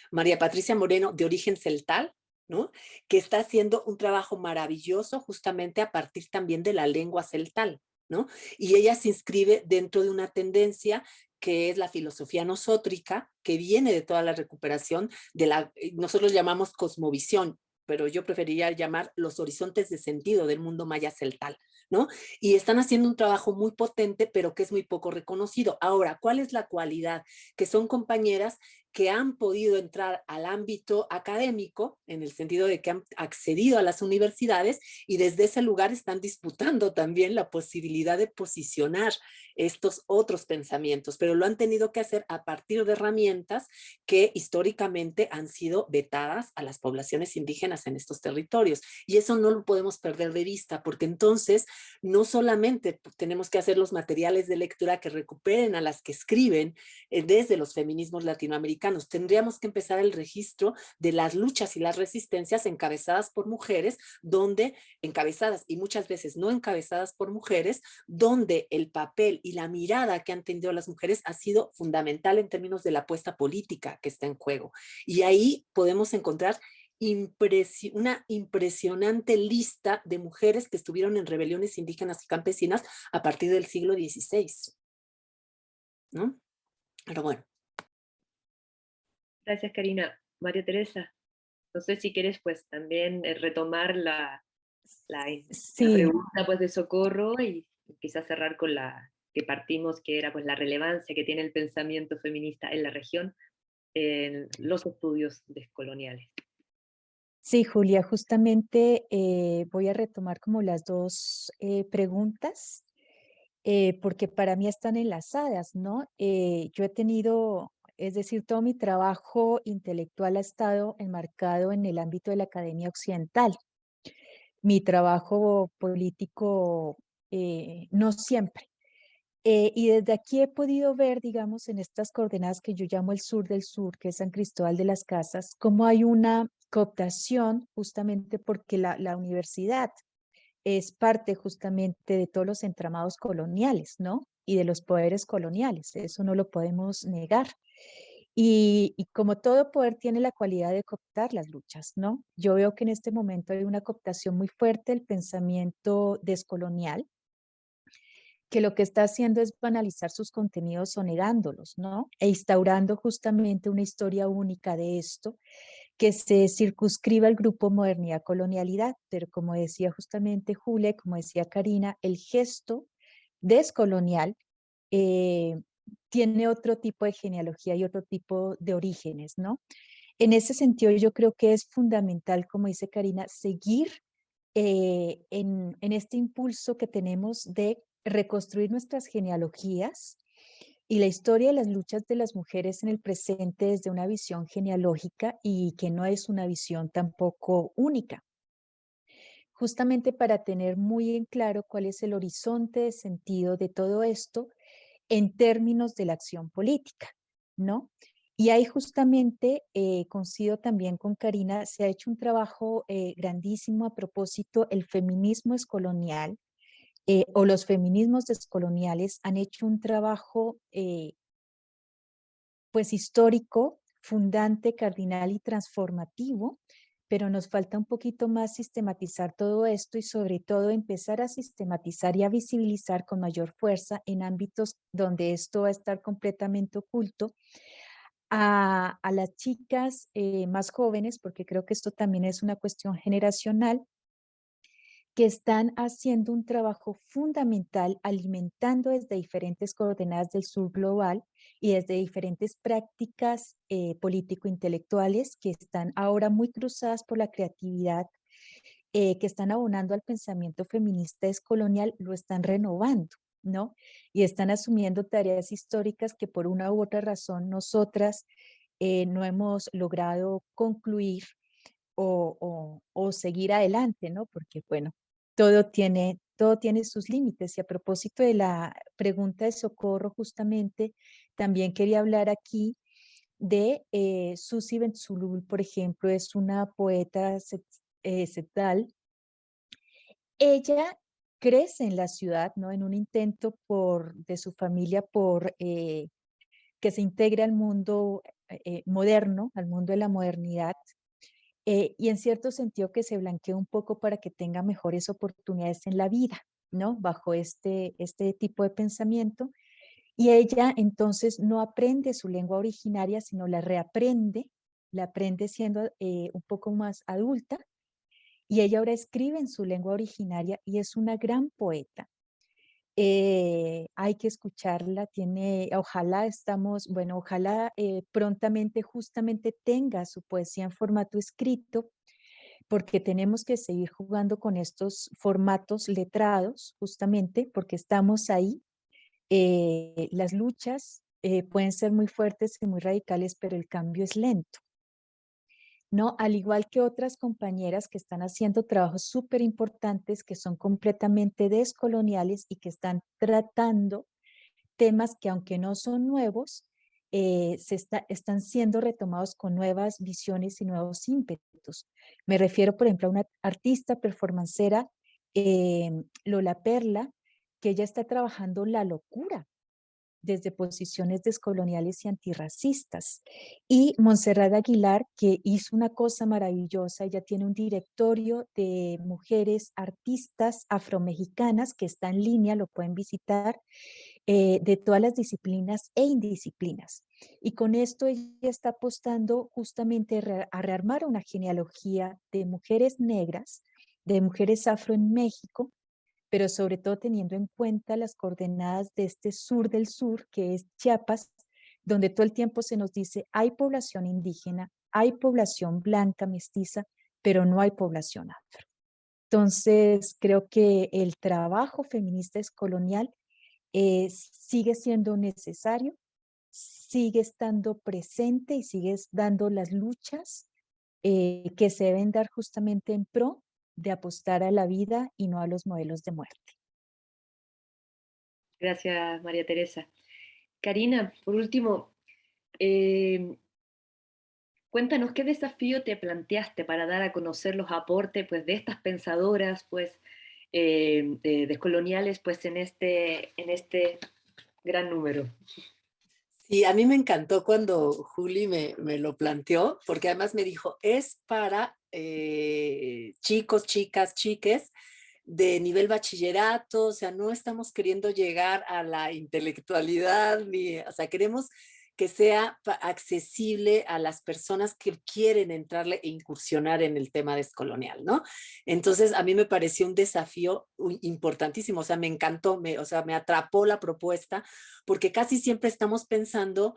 María Patricia Moreno, de origen celtal, ¿no? Que está haciendo un trabajo maravilloso justamente a partir también de la lengua celtal, ¿no? Y ella se inscribe dentro de una tendencia que es la filosofía nosótrica, que viene de toda la recuperación de nosotros llamamos cosmovisión, pero yo preferiría llamar los horizontes de sentido del mundo maya celtal, ¿no? Y están haciendo un trabajo muy potente, pero que es muy poco reconocido. Ahora, ¿cuál es la cualidad? Que son compañeras que han podido entrar al ámbito académico, en el sentido de que han accedido a las universidades y desde ese lugar están disputando también la posibilidad de posicionar estos otros pensamientos, pero lo han tenido que hacer a partir de herramientas que históricamente han sido vetadas a las poblaciones indígenas en estos territorios. Y eso no lo podemos perder de vista, porque entonces no solamente tenemos que hacer los materiales de lectura que recuperen a las que escriben desde los feminismos latinoamericanos, latinoamericanos. Tendríamos que empezar el registro de las luchas y las resistencias encabezadas por mujeres, encabezadas y muchas veces no encabezadas por mujeres, donde el papel y la mirada que han tenido las mujeres ha sido fundamental en términos de la apuesta política que está en juego. Y ahí podemos encontrar una impresionante lista de mujeres que estuvieron en rebeliones indígenas y campesinas a partir del siglo XVI, ¿no? Pero bueno. Gracias, Karina. María Teresa, no sé si quieres pues también retomar la Sí, pregunta pues de Socorro y quizás cerrar con la que partimos, que era pues la relevancia que tiene el pensamiento feminista en la región, en los estudios descoloniales. sí, Julia, justamente voy a retomar como las dos preguntas, porque para mí están enlazadas, ¿no? Yo he tenido, es decir, todo mi trabajo intelectual ha estado enmarcado en el ámbito de la academia occidental. Mi trabajo político no siempre. Y desde aquí he podido ver, digamos, en estas coordenadas que yo llamo el sur del sur, que es San Cristóbal de las Casas, cómo hay una cooptación justamente porque la universidad es parte justamente de todos los entramados coloniales, ¿no? Y de los poderes coloniales, eso no lo podemos negar. Y como todo poder tiene la cualidad de cooptar las luchas, ¿no? Yo veo que en este momento hay una cooptación muy fuerte del pensamiento descolonial, que lo que está haciendo es banalizar sus contenidos o negándolos, ¿no? E instaurando justamente una historia única de esto, que se circunscriba al grupo modernidad-colonialidad, pero como decía justamente Julia, como decía Karina, el gesto descolonial eh, tiene otro tipo de genealogía y otro tipo de orígenes, ¿no? En ese sentido, yo creo que es fundamental, como dice Karina, seguir en este impulso que tenemos de reconstruir nuestras genealogías y la historia de las luchas de las mujeres en el presente desde una visión genealógica y que no es una visión tampoco única, justamente para tener muy en claro cuál es el horizonte de sentido de todo esto en términos de la acción política, ¿no? Y ahí justamente, coincido también con Karina, se ha hecho un trabajo grandísimo a propósito, el feminismo descolonial o los feminismos descoloniales han hecho un trabajo pues histórico, fundante, cardinal y transformativo, pero nos falta un poquito más sistematizar todo esto y sobre todo empezar a sistematizar y a visibilizar con mayor fuerza en ámbitos donde esto va a estar completamente oculto a las chicas más jóvenes, porque creo que esto también es una cuestión generacional, que están haciendo un trabajo fundamental alimentando desde diferentes coordenadas del sur global y desde diferentes prácticas político-intelectuales que están ahora muy cruzadas por la creatividad, que están abonando al pensamiento feminista descolonial, lo están renovando, ¿no? Y están asumiendo tareas históricas que por una u otra razón nosotras no hemos logrado concluir o seguir adelante, ¿no? Porque, bueno, todo tiene sus límites. Y a propósito de la pregunta de Socorro, justamente, también quería hablar aquí de Susi Bentzulul, por ejemplo, es una poeta setal. Ella crece en la ciudad, ¿no? En un intento de su familia por que se integre al mundo moderno, al mundo de la modernidad, y en cierto sentido que se blanquee un poco para que tenga mejores oportunidades en la vida, ¿no? Bajo este tipo de pensamiento. Y ella entonces no aprende su lengua originaria, sino la aprende siendo un poco más adulta, y ella ahora escribe en su lengua originaria y es una gran poeta. Hay que escucharla, ojalá prontamente justamente tenga su poesía en formato escrito, porque tenemos que seguir jugando con estos formatos letrados, justamente porque estamos ahí. Las luchas pueden ser muy fuertes y muy radicales, pero el cambio es lento, ¿no? Al igual que otras compañeras que están haciendo trabajos súper importantes, que son completamente descoloniales y que están tratando temas que aunque no son nuevos, están siendo retomados con nuevas visiones y nuevos ímpetus. Me refiero, por ejemplo, a una artista performancera, Lola Perla, que ella está trabajando la locura desde posiciones descoloniales y antirracistas. Y Montserrat Aguilar, que hizo una cosa maravillosa, ella tiene un directorio de mujeres artistas afromexicanas que está en línea, lo pueden visitar, de todas las disciplinas e indisciplinas. Y con esto ella está apostando justamente a rearmar una genealogía de mujeres negras, de mujeres afro en México, pero sobre todo teniendo en cuenta las coordenadas de este sur del sur, que es Chiapas, donde todo el tiempo se nos dice hay población indígena, hay población blanca, mestiza, pero no hay población afro. Entonces, creo que el trabajo feminista descolonial sigue siendo necesario, sigue estando presente y sigue dando las luchas que se deben dar justamente en pro de apostar a la vida y no a los modelos de muerte. Gracias, María Teresa. Karina, por último, eh, cuéntanos qué desafío te planteaste para dar a conocer los aportes pues, de estas pensadoras pues, descoloniales pues, en este gran número. Sí, a mí me encantó cuando Juli me lo planteó, porque además me dijo, es para chicos, chicas, chiques de nivel bachillerato, o sea, no estamos queriendo llegar a la intelectualidad, ni, o sea, queremos que sea accesible a las personas que quieren entrarle e incursionar en el tema descolonial, ¿no? Entonces, a mí me pareció un desafío importantísimo, o sea, me encantó, o sea, me atrapó la propuesta, porque casi siempre estamos pensando,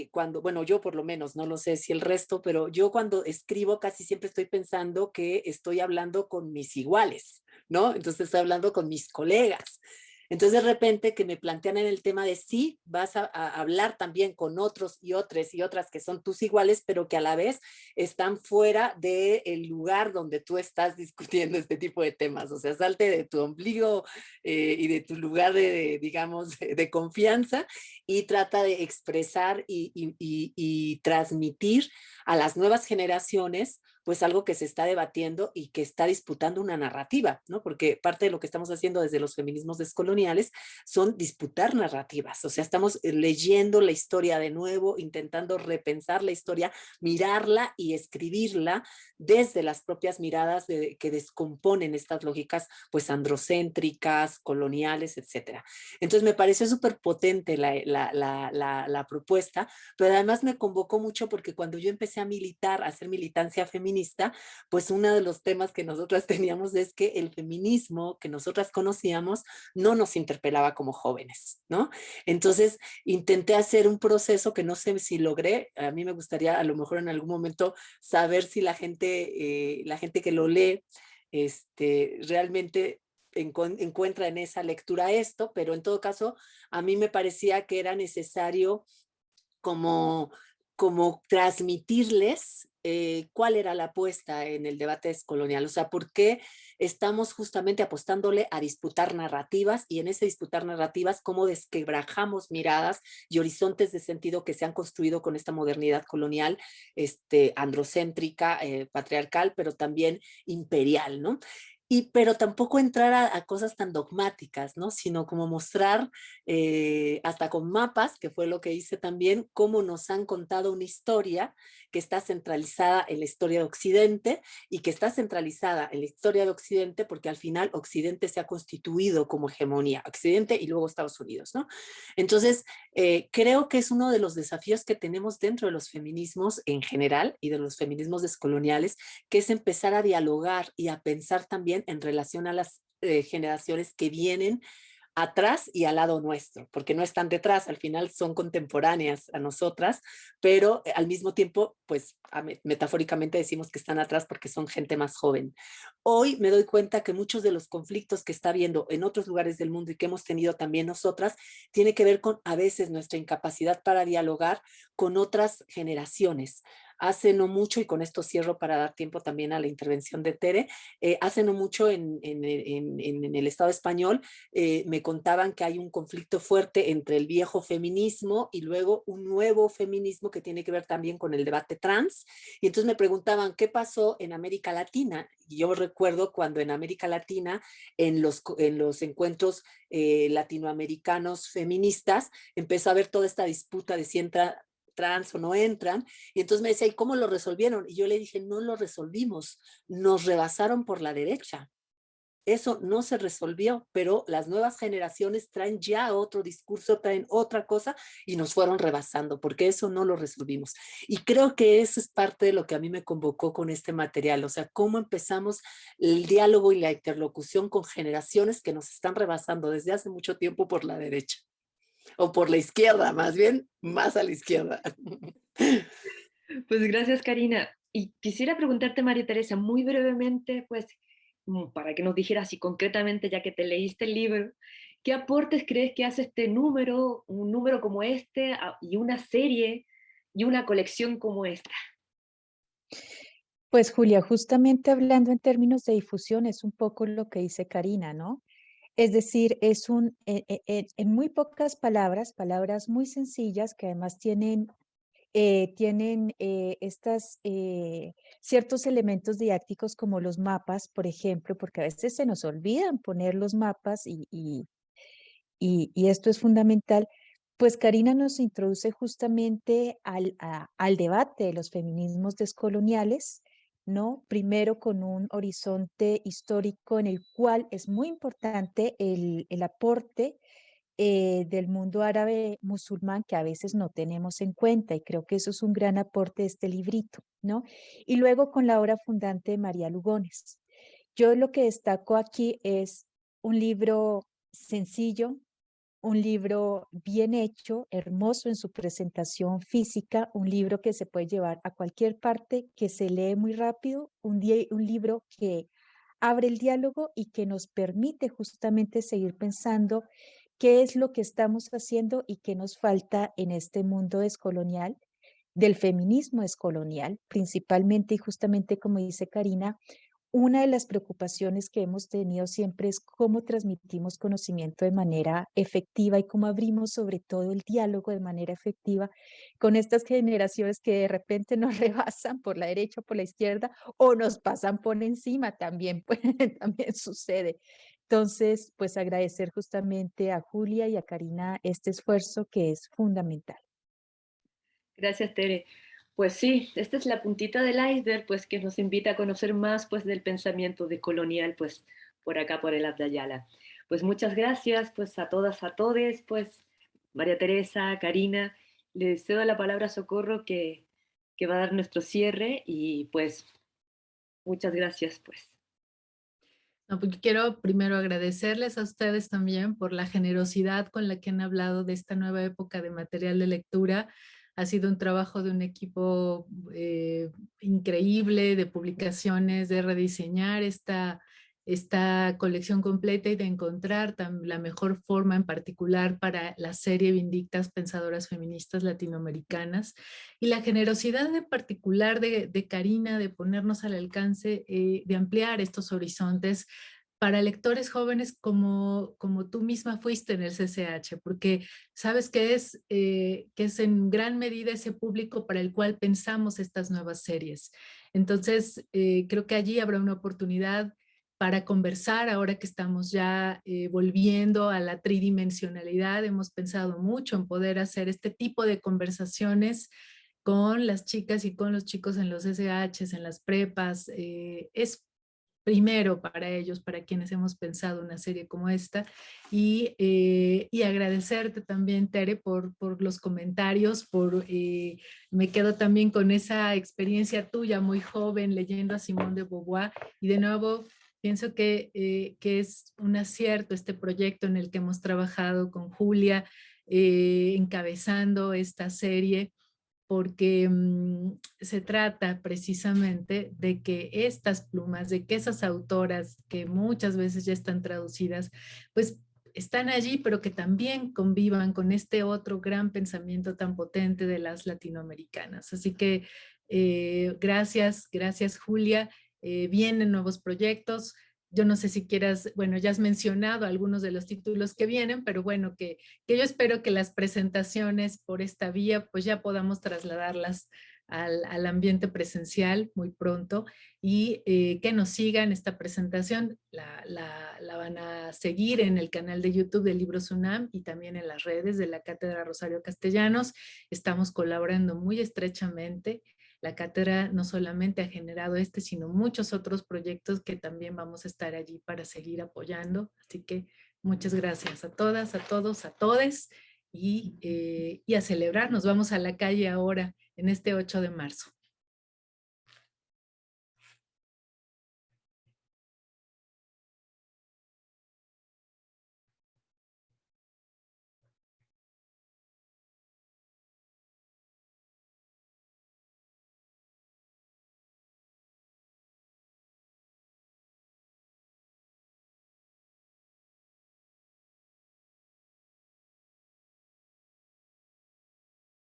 cuando, bueno, yo por lo menos, no lo sé si el resto, pero yo cuando escribo casi siempre estoy pensando que estoy hablando con mis iguales, ¿no? Entonces estoy hablando con mis colegas. Entonces de repente que me plantean en el tema de sí, vas a hablar también con otros y otras y otras que son tus iguales, pero que a la vez están fuera del lugar donde tú estás discutiendo este tipo de temas. O sea, salte de tu ombligo y de tu lugar digamos, de confianza y trata de expresar y transmitir a las nuevas generaciones pues algo que se está debatiendo y que está disputando una narrativa, ¿no? Porque parte de lo que estamos haciendo desde los feminismos descoloniales son disputar narrativas, o sea, estamos leyendo la historia de nuevo, intentando repensar la historia, mirarla y escribirla desde las propias miradas que descomponen estas lógicas pues androcéntricas, coloniales, etcétera. Entonces me pareció súper potente la propuesta, pero además me convocó mucho porque cuando yo empecé a militar, a hacer militancia feminista, pues uno de los temas que nosotras teníamos es que el feminismo que nosotras conocíamos no nos interpelaba como jóvenes, ¿no? Entonces intenté hacer un proceso que no sé si logré, a mí me gustaría a lo mejor en algún momento saber si la gente que lo lee realmente encuentra en esa lectura esto, pero en todo caso a mí me parecía que era necesario como transmitirles cuál era la apuesta en el debate descolonial, o sea, por qué estamos justamente apostándole a disputar narrativas y en ese disputar narrativas cómo desquebrajamos miradas y horizontes de sentido que se han construido con esta modernidad colonial, androcéntrica, patriarcal, pero también imperial, ¿no? Pero tampoco entrar a cosas tan dogmáticas, ¿no? Sino como mostrar, hasta con mapas, que fue lo que hice también, cómo nos han contado una historia que está centralizada en la historia de Occidente y que está centralizada en la historia de Occidente porque al final Occidente se ha constituido como hegemonía, Occidente y luego Estados Unidos, ¿no? Entonces, creo que es uno de los desafíos que tenemos dentro de los feminismos en general y de los feminismos descoloniales, que es empezar a dialogar y a pensar también en relación a las generaciones que vienen atrás y al lado nuestro, porque no están detrás, al final son contemporáneas a nosotras, pero al mismo tiempo, pues metafóricamente decimos que están atrás porque son gente más joven. Hoy me doy cuenta que muchos de los conflictos que está habiendo en otros lugares del mundo y que hemos tenido también nosotras, tiene que ver con a veces nuestra incapacidad para dialogar con otras generaciones. hace no mucho, y con esto cierro para dar tiempo también a la intervención de Tere, hace no mucho en el Estado español me contaban que hay un conflicto fuerte entre el viejo feminismo y luego un nuevo feminismo que tiene que ver también con el debate trans. Y entonces me preguntaban, ¿qué pasó en América Latina? Y yo recuerdo cuando en América Latina, en los encuentros latinoamericanos feministas, empezó a haber toda esta disputa de si entra trans o no entran, y entonces me decía, ¿y cómo lo resolvieron? Y yo le dije, no lo resolvimos, nos rebasaron por la derecha. Eso no se resolvió, pero las nuevas generaciones traen ya otro discurso, traen otra cosa y nos fueron rebasando, porque eso no lo resolvimos. Y creo que eso es parte de lo que a mí me convocó con este material, o sea, cómo empezamos el diálogo y la interlocución con generaciones que nos están rebasando desde hace mucho tiempo por la derecha, o por la izquierda, más bien, más a la izquierda. Pues gracias, Karina. Y quisiera preguntarte, María Teresa, muy brevemente, pues, para que nos dijeras así concretamente, ya que te leíste el libro, ¿qué aportes crees que hace este número, un número como este, y una serie y una colección como esta? Pues Julia, justamente hablando en términos de difusión, es un poco lo que dice Karina, ¿no? Es decir, en muy pocas palabras, palabras muy sencillas que además tienen ciertos elementos didácticos como los mapas, por ejemplo, porque a veces se nos olvidan poner los mapas y esto es fundamental. Pues Karina nos introduce justamente al debate de los feminismos descoloniales, ¿no? Primero con un horizonte histórico en el cual es muy importante el aporte del mundo árabe musulmán que a veces no tenemos en cuenta y creo que eso es un gran aporte de este librito, ¿no? Y luego con la obra fundante de María Lugones. Yo lo que destaco aquí es un libro sencillo, un libro bien hecho, hermoso en su presentación física, un libro que se puede llevar a cualquier parte, que se lee muy rápido, un libro que abre el diálogo y que nos permite justamente seguir pensando qué es lo que estamos haciendo y qué nos falta en este mundo descolonial, del feminismo descolonial, principalmente y justamente como dice Karina, una de las preocupaciones que hemos tenido siempre es cómo transmitimos conocimiento de manera efectiva y cómo abrimos sobre todo el diálogo de manera efectiva con estas generaciones que de repente nos rebasan por la derecha o por la izquierda o nos pasan por encima también, pues, también sucede. Entonces, pues agradecer justamente a Julia y a Karina este esfuerzo que es fundamental. Gracias, Tere. Pues sí, esta es la puntita del iceberg, pues que nos invita a conocer más, pues, del pensamiento decolonial, pues, por acá, por el Abdayala. Pues muchas gracias, pues, a todas, a todes, pues, María Teresa, Karina, le cedo la palabra a Socorro que va a dar nuestro cierre y, pues, muchas gracias, pues. No, pues yo quiero primero agradecerles a ustedes también por la generosidad con la que han hablado de esta nueva época de material de lectura. Ha sido un trabajo de un equipo increíble de publicaciones, de rediseñar esta colección completa y de encontrar la mejor forma en particular para la serie Vindictas Pensadoras Feministas Latinoamericanas. Y la generosidad en particular de Karina de ponernos al alcance, de ampliar estos horizontes para lectores jóvenes como tú misma fuiste en el CCH, porque sabes que es en gran medida ese público para el cual pensamos estas nuevas series. Entonces, creo que allí habrá una oportunidad para conversar ahora que estamos ya volviendo a la tridimensionalidad. Hemos pensado mucho en poder hacer este tipo de conversaciones con las chicas y con los chicos en los SHs, en las prepas. Es primero para ellos, para quienes hemos pensado una serie como esta, y agradecerte también, Tere, por los comentarios, me quedo también con esa experiencia tuya muy joven leyendo a Simone de Beauvoir, y de nuevo pienso que es un acierto este proyecto en el que hemos trabajado con Julia, encabezando esta serie, porque se trata precisamente de que estas plumas, de que esas autoras que muchas veces ya están traducidas, pues están allí, pero que también convivan con este otro gran pensamiento tan potente de las latinoamericanas. Así que Gracias, gracias Julia. Vienen nuevos proyectos. Yo no sé si quieras, bueno, ya has mencionado algunos de los títulos que vienen, pero bueno, que yo espero que las presentaciones por esta vía pues ya podamos trasladarlas al ambiente presencial muy pronto y que nos sigan esta presentación. La van a seguir en el canal de YouTube de Libros UNAM y también en las redes de la Cátedra Rosario Castellanos. Estamos colaborando muy estrechamente. La cátedra no solamente ha generado sino muchos otros proyectos que también vamos a estar allí para seguir apoyando. Así que muchas gracias a todas, a todos, a todes y a celebrar. Nos vamos a la calle ahora en este 8 de marzo.